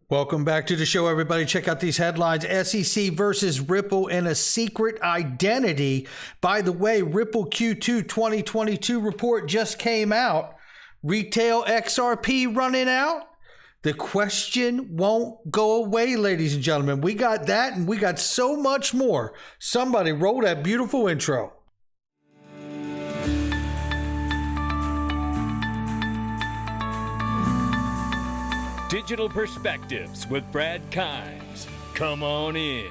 Welcome back to the show, everybody. Check out these headlines. SEC versus Ripple in a secret identity. By the way, Ripple Q2 2022 report just came out. Retail XRP running out? The question won't go away, ladies and gentlemen. We got that and we got so much more. Somebody roll that beautiful intro. Digital Perspectives with Brad Kimes. Come on in.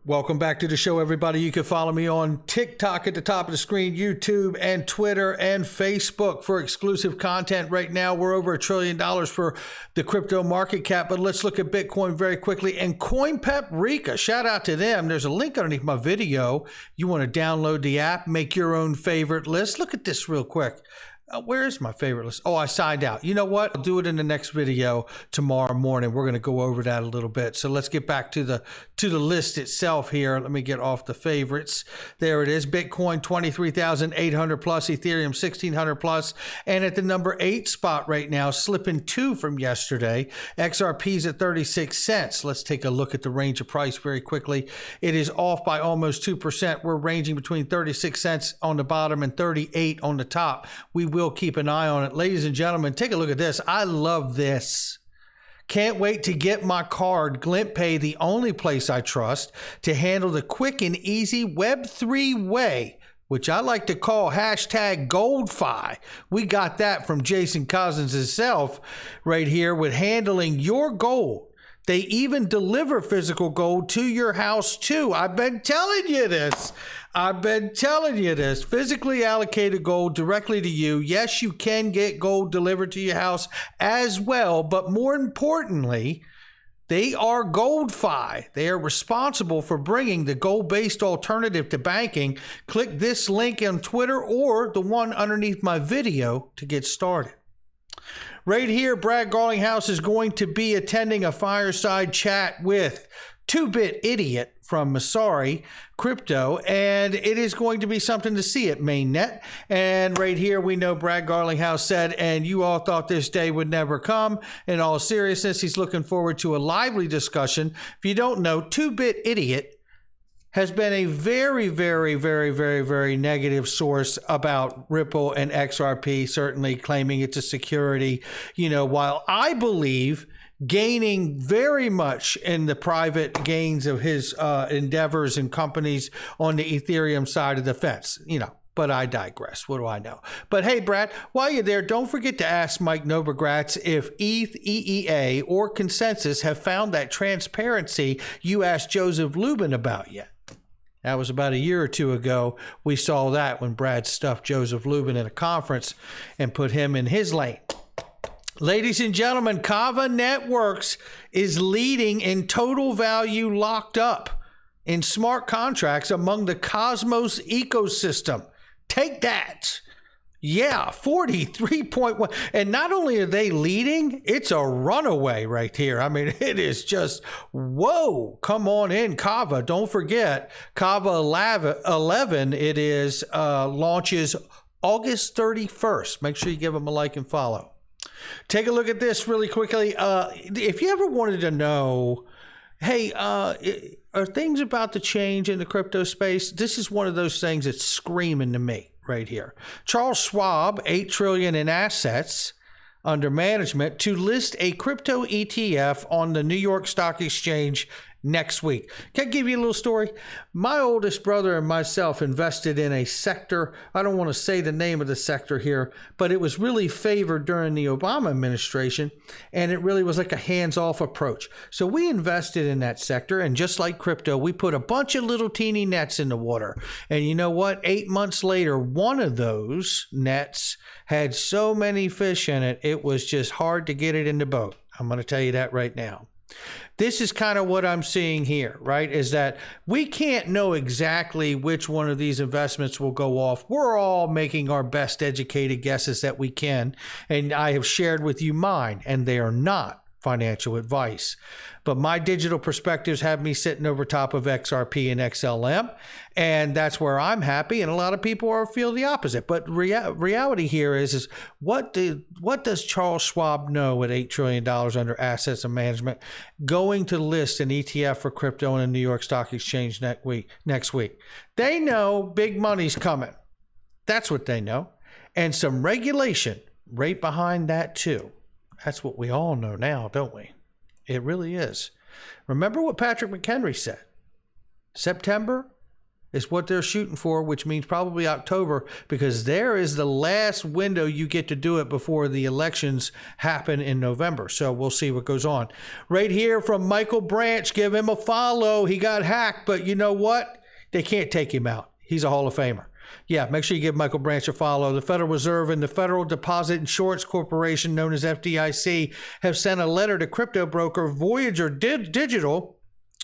Welcome back to the show, everybody. You can follow me on TikTok at the top of the screen, YouTube and Twitter and Facebook for exclusive content. Right now, we're over $1 trillion for the crypto market cap, but let's look at Bitcoin very quickly. And CoinPeprika, shout out to them. There's a link underneath my video. You want to download the app, make your own favorite list. Look at this real quick. Where is my favorite list? Oh, I signed out. You know what? I'll do it in the next video tomorrow morning. We're going to go over that a little bit. So let's get back to the list itself here. Let me get off the favorites. There it is. Bitcoin 23,800 plus, Ethereum 1,600 plus, and at the number 8 spot right now, slipping 2 from yesterday. XRP's at 36 cents. Let's take a look at the range of price very quickly. It is off by almost 2%. We're ranging between 36 cents on the bottom and 38 on the top. We will keep an eye on it. Ladies and gentlemen, take a look at this. I love this. Can't wait to get my card. GlintPay, the only place I trust to handle the quick and easy Web3 way, which I like to call hashtag GoldFi. We got that from Jason Cousins himself right here with handling your gold. They even deliver physical gold to your house too. I've been telling you this. Physically allocated gold directly to you. Yes, you can get gold delivered to your house as well, but more importantly, they are GoldFi. They are responsible for bringing the gold-based alternative to banking. Click this link on Twitter or the one underneath my video to get started. Right here, Brad Garlinghouse is going to be attending a fireside chat with 2-Bit Idiot from Masari Crypto, and it is going to be something to see at Mainnet. And right here, we know Brad Garlinghouse said, and you all thought this day would never come. In all seriousness, he's looking forward to a lively discussion. If you don't know, 2-Bit Idiot has been a very, very, very, very, very negative source about Ripple and XRP, certainly claiming it's a security, while I believe gaining very much in the private gains of his endeavors and companies on the Ethereum side of the fence, But I digress. What do I know? But hey, Brad, while you're there, don't forget to ask Mike Novogratz if ETH, EEA, or Consensus have found that transparency you asked Joseph Lubin about yet. That was about a year or two ago. We saw that when Brad stuffed Joseph Lubin in a conference and put him in his lane. Ladies and gentlemen, Kava Networks is leading in total value locked up in smart contracts among the Cosmos ecosystem. Take that. Yeah, 43.1. And not only are they leading, it's a runaway right here. I mean, it is just, whoa, come on in, Kava. Don't forget, Kava 11, it is launches August 31st. Make sure you give them a like and follow. Take a look at this really quickly. If you ever wanted to know, hey, are things about to change in the crypto space? This is one of those things that's screaming to me right here. Charles Schwab, $8 trillion in assets under management to list a crypto ETF on the New York Stock Exchange next week. Can I give you a little story? My oldest brother and myself invested in a sector. I don't want to say the name of the sector here, but it was really favored during the Obama administration, and it really was like a hands-off approach. So we invested in that sector, and just like crypto, we put a bunch of little teeny nets in the water. And you know what? 8 months later, one of those nets had so many fish in it, it was just hard to get it in the boat. I'm going to tell you that right now. This is kind of what I'm seeing here, right? Is that we can't know exactly which one of these investments will go off. We're all making our best educated guesses that we can. And I have shared with you mine, and they are not financial advice. But my digital perspectives have me sitting over top of XRP and XLM, and that's where I'm happy. And a lot of people feel the opposite. But reality here is what does Charles Schwab know at $8 trillion under assets and management going to list an ETF for crypto on the New York Stock Exchange next week? They know big money's coming. That's what they know. And some regulation right behind that too. That's what we all know now, don't we? It really is. Remember what Patrick McHenry said. September is what they're shooting for, which means probably October, because there is the last window you get to do it before the elections happen in November. So we'll see what goes on. Right here from Michael Branch, give him a follow. He got hacked, but you know what? They can't take him out. He's a Hall of Famer. Yeah, make sure you give Michael Branch a follow. The Federal Reserve and the Federal Deposit Insurance Corporation, known as FDIC, have sent a letter to crypto broker Voyager Digital,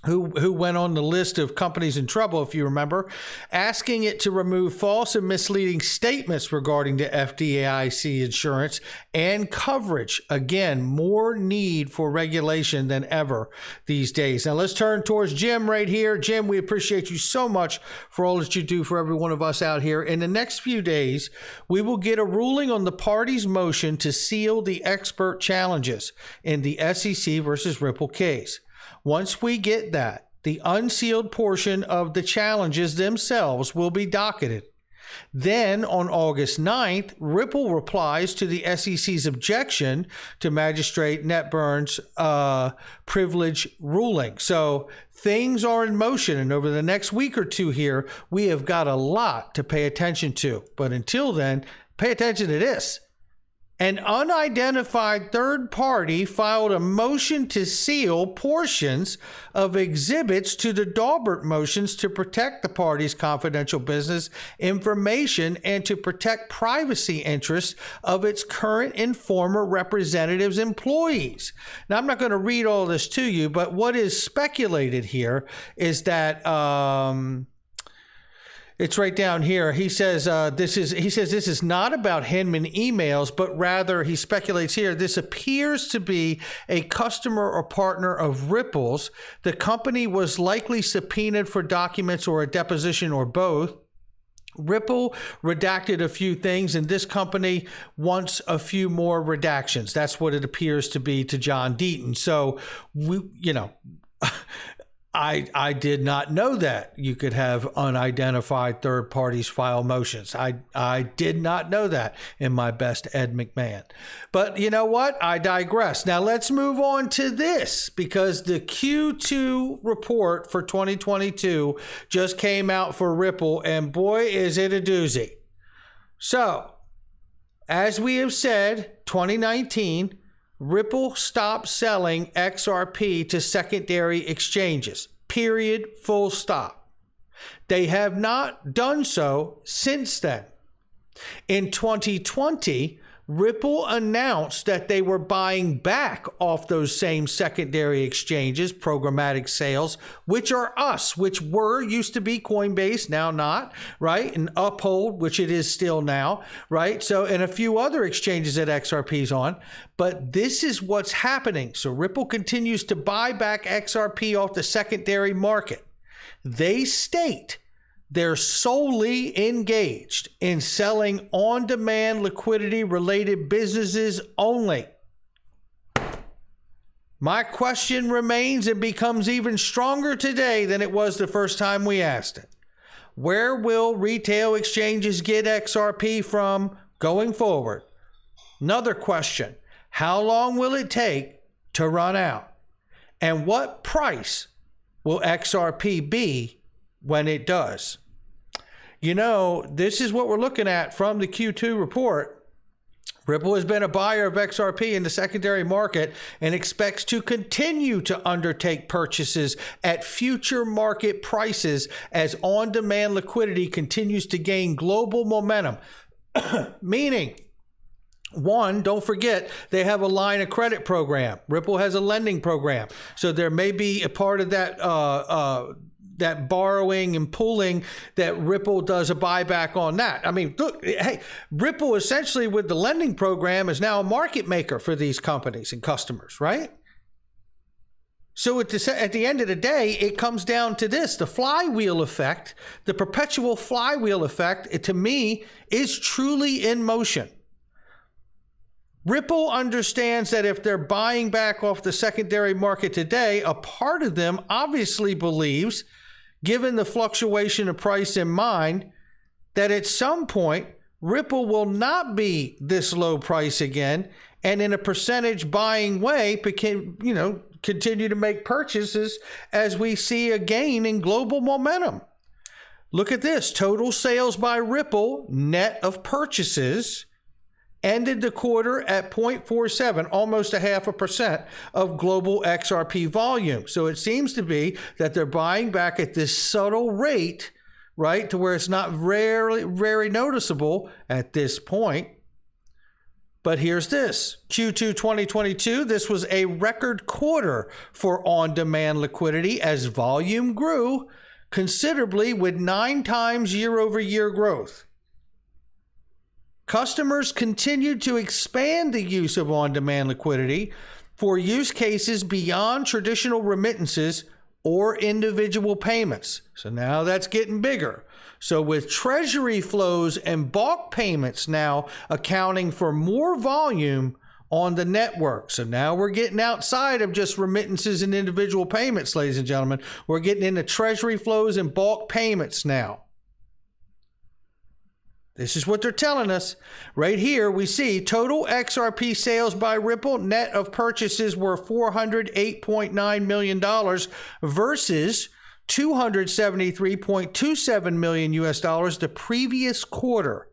who went on the list of companies in trouble, if you remember, asking it to remove false and misleading statements regarding the FDIC insurance and coverage. Again, more need for regulation than ever these days. Now let's turn towards Jim right here. Jim, we appreciate you so much for all that you do for every one of us out here. In the next few days, we will get a ruling on the party's motion to seal the expert challenges in the SEC versus Ripple case. Once we get that, the unsealed portion of the challenges themselves will be docketed. Then on August 9th, Ripple replies to the SEC's objection to Magistrate Netburn's privilege ruling. So things are in motion, and over the next week or two here, we have got a lot to pay attention to. But until then, pay attention to this. An unidentified third party filed a motion to seal portions of exhibits to the Daubert motions to protect the party's confidential business information and to protect privacy interests of its current and former representatives' employees. Now, I'm not going to read all this to you, but what is speculated here is that it's right down here. He says this is not about Hinman emails, but rather he speculates here this appears to be a customer or partner of Ripple's. The company was likely subpoenaed for documents or a deposition or both. Ripple redacted a few things, and this company wants a few more redactions. That's what it appears to be to John Deaton. So I did not know that you could have unidentified third parties file motions. I did not know that in my best Ed McMahon. But you know what? I digress. Now let's move on to this, because the Q2 report for 2022 just came out for Ripple, and boy, is it a doozy. So, as we have said, 2019, Ripple stopped selling XRP to secondary exchanges. Period. Full stop. They have not done so since then. In 2020, Ripple announced that they were buying back off those same secondary exchanges, programmatic sales, which are us, which used to be Coinbase, now not, right? And Uphold, which it is still now, right? So, and a few other exchanges that XRP's on. But this is what's happening. So Ripple continues to buy back XRP off the secondary market. They state they're solely engaged in selling on-demand liquidity-related businesses only. My question remains and becomes even stronger today than it was the first time we asked it. Where will retail exchanges get XRP from going forward? Another question. How long will it take to run out? And what price will XRP be when it does? You know, this is what we're looking at from the Q2 report. Ripple has been a buyer of XRP in the secondary market and expects to continue to undertake purchases at future market prices as on-demand liquidity continues to gain global momentum. Meaning, one, don't forget, they have a line of credit program. Ripple has a lending program. So there may be a part of that borrowing and pooling that Ripple does a buyback on that. I mean, look, hey, Ripple essentially with the lending program is now a market maker for these companies and customers, right? So at the end of the day, it comes down to this. The flywheel effect, the perpetual flywheel effect, to me, is truly in motion. Ripple understands that if they're buying back off the secondary market today, a part of them obviously believes, given the fluctuation of price in mind, that at some point, Ripple will not be this low price again, and in a percentage buying way, continue to make purchases as we see a gain in global momentum. Look at this. Total sales by Ripple, net of purchases, ended the quarter at 0.47, almost 0.5% of global XRP volume. So it seems to be that they're buying back at this subtle rate, right, to where it's not very noticeable at this point. But here's this. Q2 2022, this was a record quarter for on-demand liquidity as volume grew considerably with 9 times year-over-year growth. Customers continued to expand the use of on-demand liquidity for use cases beyond traditional remittances or individual payments. So now that's getting bigger. So with treasury flows and bulk payments now accounting for more volume on the network. So now we're getting outside of just remittances and individual payments, ladies and gentlemen. We're getting into treasury flows and bulk payments now. This is what they're telling us. Right here, we see total XRP sales by Ripple, net of purchases, were $408.9 million versus $273.27 million the previous quarter.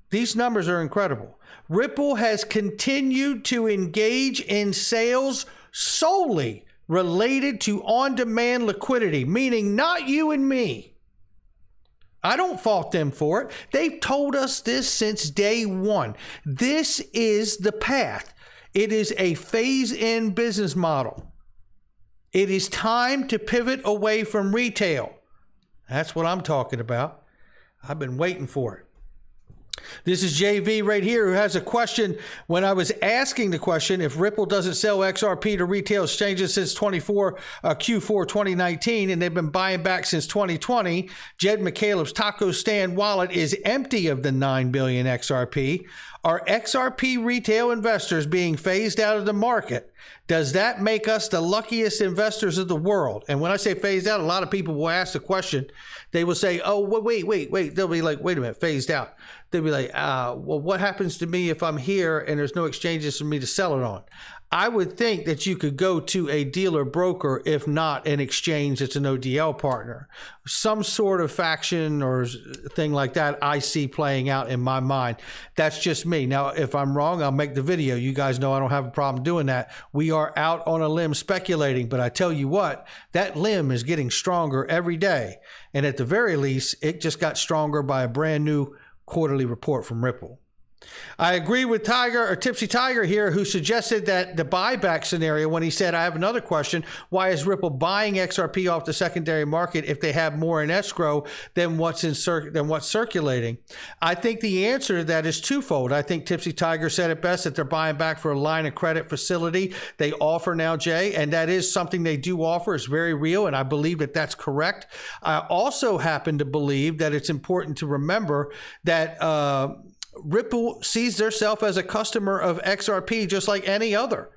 These numbers are incredible. Ripple has continued to engage in sales solely related to on-demand liquidity, meaning not you and me. I don't fault them for it. They've told us this since day one. This is the path. It is a phase-in business model. It is time to pivot away from retail. That's what I'm talking about. I've been waiting for it. This is JV right here who has a question. When I was asking the question, if Ripple doesn't sell XRP to retail exchanges since Q4 2019, and they've been buying back since 2020, Jed McCaleb's taco stand wallet is empty of the 9 billion XRP. Are XRP retail investors being phased out of the market? Does that make us the luckiest investors of the world? And when I say phased out, a lot of people will ask the question. They will say, oh, wait. They'll be like, wait a minute, phased out. They'll be like, well, what happens to me if I'm here and there's no exchanges for me to sell it on? I would think that you could go to a dealer broker, if not an exchange that's an ODL partner. Some sort of faction or thing like that I see playing out in my mind. That's just me. Now, if I'm wrong, I'll make the video. You guys know I don't have a problem doing that. We are out on a limb speculating, but I tell you what, that limb is getting stronger every day. And at the very least, it just got stronger by a brand new quarterly report from Ripple. I agree with Tipsy Tiger here, who suggested that the buyback scenario when he said, I have another question. Why is Ripple buying XRP off the secondary market if they have more in escrow than what's circulating? I think the answer to that is twofold. I think Tipsy Tiger said it best, that they're buying back for a line of credit facility they offer now, Jay, and that is something they do offer. It's very real, and I believe that that's correct. I also happen to believe that it's important to remember that Ripple sees themselves as a customer of XRP just like any other.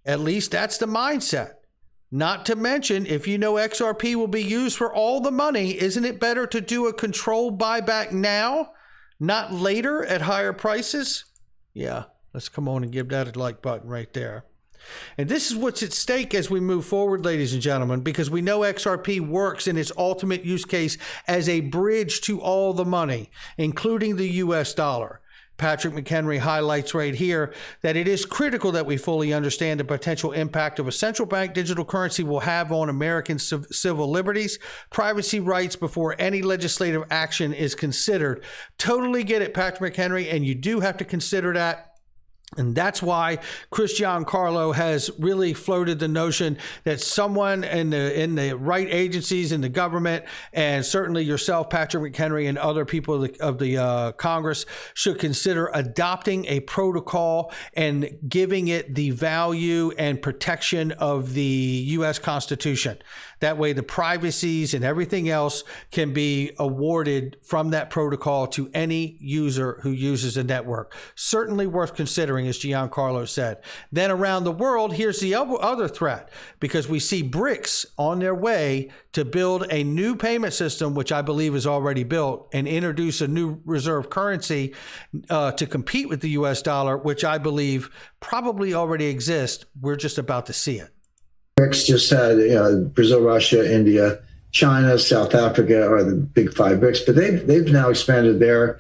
At least that's the mindset. Not to mention, if you know XRP will be used for all the money, isn't it better to do a controlled buyback now, not later at higher prices? Yeah, let's come on and give that a like button right there. And this is what's at stake as we move forward, ladies and gentlemen, because we know XRP works in its ultimate use case as a bridge to all the money, including the US dollar. Patrick McHenry highlights right here that it is critical that we fully understand the potential impact of a central bank digital currency will have on American civil liberties, privacy rights before any legislative action is considered. Totally get it, Patrick McHenry, and you do have to consider that. And that's why Chris Giancarlo has really floated the notion that someone in the right agencies in the government, and certainly yourself, Patrick McHenry, and other people of the Congress should consider adopting a protocol and giving it the value and protection of the U.S. Constitution. That way, the privacies and everything else can be awarded from that protocol to any user who uses the network. Certainly worth considering, as Giancarlo said. Then around the world, here's the other threat, because we see BRICS on their way to build a new payment system, which I believe is already built, and introduce a new reserve currency to compete with the U.S. dollar, which I believe probably already exists. We're just about to see it. BRICS just had Brazil, Russia, India, China, South Africa are the big five BRICS, but they've now expanded their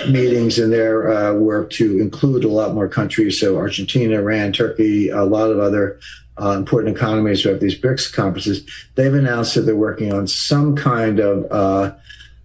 meetings and their work to include a lot more countries. So Argentina, Iran, Turkey, a lot of other important economies who have these BRICS conferences. They've announced that they're working on some kind of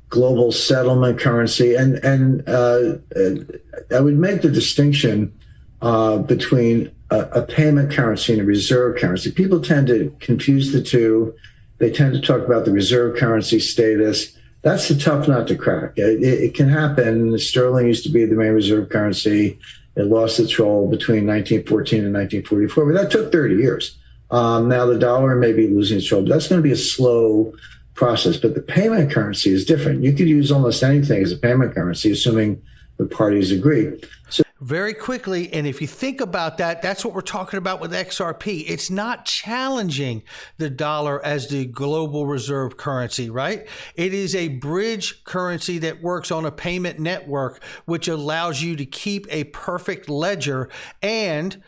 global settlement currency, and I would make the distinction between a payment currency and a reserve currency. People tend to confuse the two. They tend to talk about the reserve currency status. That's the tough nut to crack. It can happen. Sterling used to be the main reserve currency. It lost its role between 1914 and 1944, but that took 30 years. Now the dollar may be losing its role, but that's going to be a slow process. But the payment currency is different. You could use almost anything as a payment currency, assuming the parties agree. So very quickly, and if you think about that, that's what we're talking about with XRP. It's not challenging the dollar as the global reserve currency, right? It is a bridge currency that works on a payment network, which allows you to keep a perfect ledger and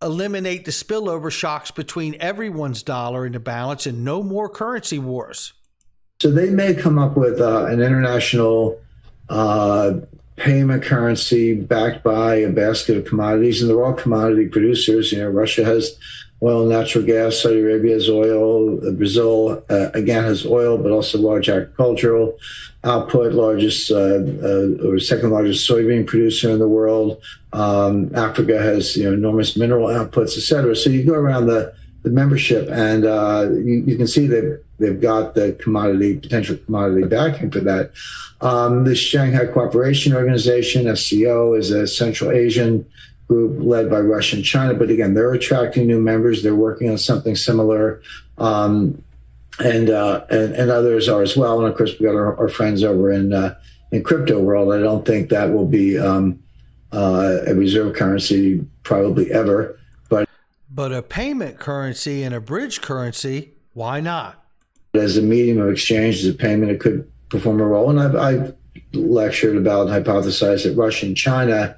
eliminate the spillover shocks between everyone's dollar in the balance, and no more currency wars. So they may come up with an international payment currency backed by a basket of commodities, and they're all commodity producers. Russia has oil and natural gas, Saudi Arabia has oil, Brazil, again, has oil, but also large agricultural output, largest or second largest soybean producer in the world. Africa has enormous mineral outputs, et cetera. So you go around the membership, and you can see that they've got the potential commodity backing for that. The Shanghai Cooperation Organization, SCO, is a Central Asian group led by Russia and China. But again, they're attracting new members. They're working on something similar, and others are as well. And of course, we got our friends over in crypto world. I don't think that will be a reserve currency probably ever. But a payment currency and a bridge currency, why not? As a medium of exchange, as a payment, it could perform a role. And I've lectured about and hypothesized that Russia and China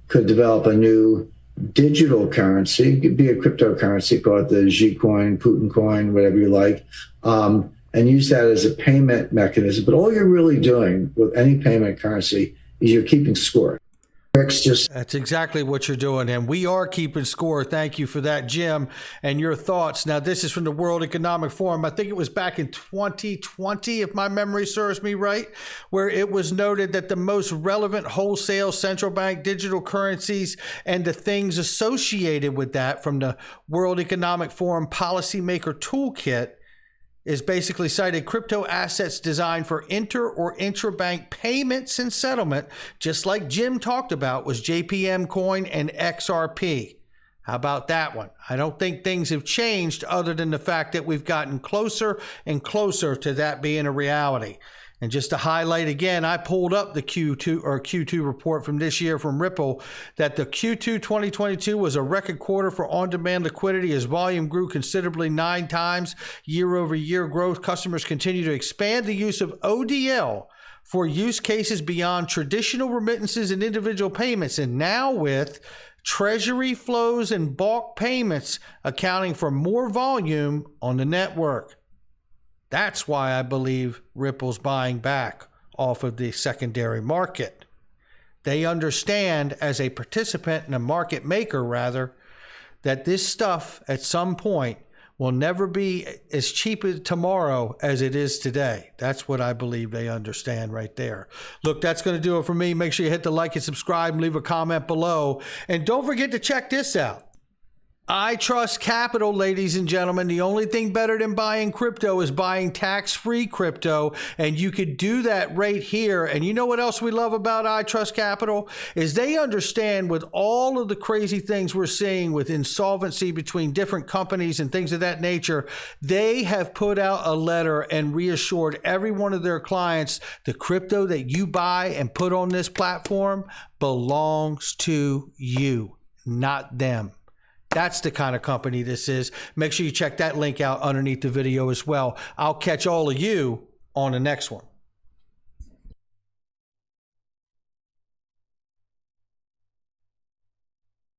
could develop a new digital currency. It could be a cryptocurrency, call it the Xi coin, Putin coin, whatever you like, and use that as a payment mechanism. But all you're really doing with any payment currency is you're keeping score. That's exactly what you're doing, and we are keeping score. Thank you for that, Jim, and your thoughts. Now, this is from the World Economic Forum. I think it was back in 2020, if my memory serves me right, where it was noted that the most relevant wholesale central bank digital currencies and the things associated with that from the World Economic Forum Policymaker Toolkit is basically cited crypto assets designed for inter or intrabank payments and settlement, just like Jim talked about, was JPM coin and XRP. How about that one? I don't think things have changed other than the fact that we've gotten closer and closer to that being a reality. And just to highlight again, I pulled up the Q2 report from this year from Ripple that the Q2 2022 was a record quarter for on-demand liquidity as volume grew considerably 9 times year-over-year growth. Customers continue to expand the use of ODL for use cases beyond traditional remittances and individual payments. And now with treasury flows and bulk payments accounting for more volume on the network. That's why I believe Ripple's buying back off of the secondary market. They understand, as a participant and a market maker rather, that this stuff at some point will never be as cheap as tomorrow as it is today. That's what I believe they understand right there. Look, that's going to do it for me. Make sure you hit the like and subscribe and leave a comment below. And don't forget to check this out. I trust capital, ladies and gentlemen. The only thing better than buying crypto is buying tax-free crypto, and you could do that right here. And you know what else we love about I Trust Capital is they understand with all of the crazy things we're seeing with insolvency between different companies and things of that nature, they have put out a letter and reassured every one of their clients the crypto that you buy and put on this platform belongs to you, not them. That's the kind of company this is. Make sure you check that link out underneath the video as well. I'll catch all of you on the next one.